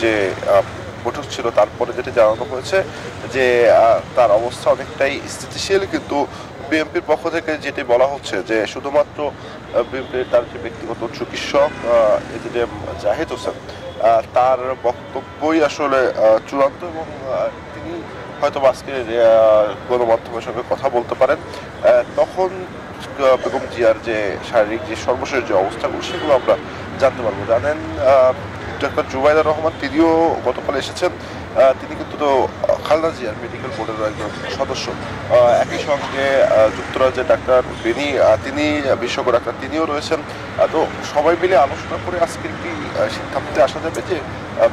যে বৈঠক ছিল তারপরে যেটি জানানো হয়েছে যে তার অবস্থা অনেকটাই স্থিতিশীল, কিন্তু বিএনপির পক্ষ থেকে যেটি বলা হচ্ছে যে শুধুমাত্র বিএনপির তার যে ব্যক্তিগত চিকিৎসক এজিএম জাহিদ হোসেন তার বক্তব্যই আসলে চূড়ান্ত, এবং তিনি হয়তো আজকে গণমাধ্যমের সঙ্গে কথা বলতে পারেন। তখন বেগম জিয়ার যে শারীরিক যে সর্বশেষ যে অবস্থাগুলো সেগুলো আমরা জানতে পারবো। জানেন ডক্টর জুবাইদুর রহমান তিনিও গতকাল এসেছেন। তিনি কিন্তু তো খালেদা জিয়ার মেডিকেল বোর্ডের একজন সদস্য। একই সঙ্গে যুক্তরাজ্যের ডাক্তার বেনি তিনি বিশেষজ্ঞ ডাক্তার তিনিও রয়েছেন। তো সবাই মিলে আলোচনা করে আজকে একটি সিদ্ধান্তে আসা যাবে যে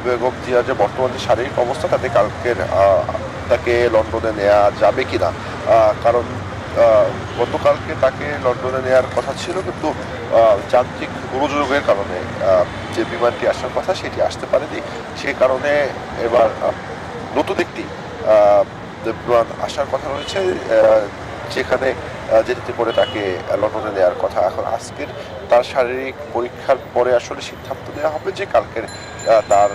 বেগম জিয়ার যে বর্তমান যে শারীরিক অবস্থা তাতে কালকের তাকে লন্ডনে নেওয়া যাবে কিনা। কারণ গতকালকে তাকে লন্ডনে নেওয়ার কথা ছিল, কিন্তু যান্ত্রিক গোলযোগের কারণে যে বিমানটি আসার কথা সেটি আসতে পারেনি। সেই কারণে এবার নতুন একটি বিমান আসার কথা রয়েছে, যেখানে যেতে করে তাকে লন্ডনে নেওয়ার কথা। এখন আজকের তার শারীরিক পরীক্ষার পরে আসলে সিদ্ধান্ত নেওয়া হবে যে কালকের তার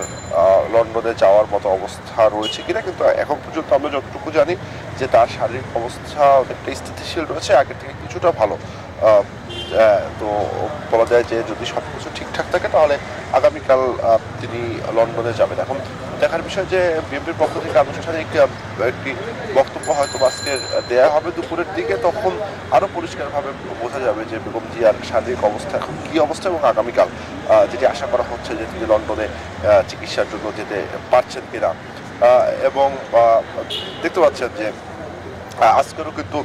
লন্ডনে যাওয়ার মতো অবস্থা রয়েছে কিনা। কিন্তু এখন পর্যন্ত আমরা যতটুকু জানি যে তার শারীরিক অবস্থা অনেকটা স্থিতিশীল রয়েছে, আগের থেকে কিছুটা ভালো। তো বলা যায় যে যদি সবকিছু ঠিকঠাক থাকে তাহলে আগামীকাল তিনি লন্ডনে যাবেন। এখন দেখার বিষয় যে বিএনপির পক্ষ থেকে আনুষ্ঠানিক একটি বক্তব্য হয়তো আজকের দেয়া হবে দুপুরের দিকে, তখন আরো পরিষ্কারভাবে বোঝা যাবে যে বেগম জিয়ার শারীরিক অবস্থা এখন কি অবস্থা, এবং আগামীকাল যেটি আশা করা হচ্ছে যে তিনি লন্ডনে চিকিৎসার জন্য যেতে পারছেন কিনা। এবং দেখতে পাচ্ছেন যে আজকেরও কিন্তু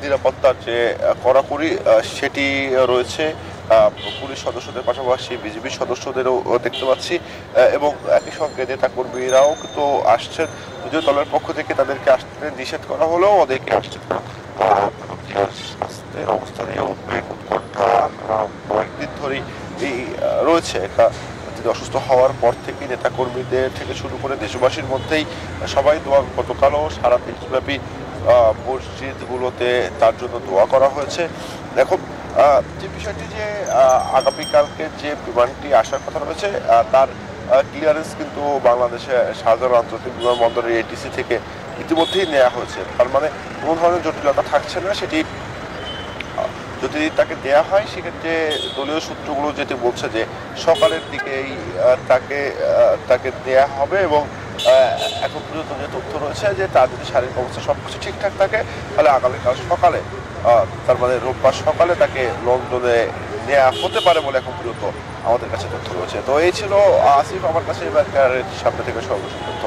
নিরাপত্তার যে কড়াকড়ি সেটি রয়েছে। পুলিশ সদস্যদের পাশাপাশি বিজিবি সদস্যদেরও দেখতে পাচ্ছি, এবং একই সঙ্গে নেতা কর্মীরাও কিন্তু আসছেন। যদিও দলের পক্ষ থেকে তাদেরকে আসতে নিষেধ করা হলেও ওদেরকে আসছেন। অবস্থানে কয়েকদিন ধরেই এই রয়েছে। তিনি অসুস্থ হওয়ার পর থেকে নেতা কর্মীদের থেকে শুরু করে দেশবাসীর মধ্যেই সবাই দোয়া, গতকালও সারা দেশব্যাপী মসজিদগুলোতে তার জন্য দোয়া করা হয়েছে। দেখো যে বিষয়টি যে আগামীকালকে যে বিমানটি আসার কথা রয়েছে তার ক্লিয়ারেন্স কিন্তু বাংলাদেশে শাহজালাল আন্তর্জাতিক বিমানবন্দরের এটিসি থেকে ইতিমধ্যেই নেওয়া হয়েছে। তার মানে কোনো ধরনের জটিলতা থাকছে না। সেটি যদি তাকে দেয়া হয় সেক্ষেত্রে দলীয় সূত্রগুলো যেটি বলছে যে সকালের দিকেই তাকে দেয়া হবে, এবং এখন পর্যন্ত যে তথ্য রয়েছে যে তার যদি শারীরিক অবস্থা সবকিছু ঠিকঠাক থাকে তাহলে আগামীকাল সকালে, তার মানে রোববার সকালে তাকে লন্ডনে নেওয়া হতে পারে বলে এখন পর্যন্ত আমাদের কাছে তথ্য রয়েছে। তো এই ছিল আসিফ আমার কাছে এবার সামনে থেকে সর্বশেষ তথ্য।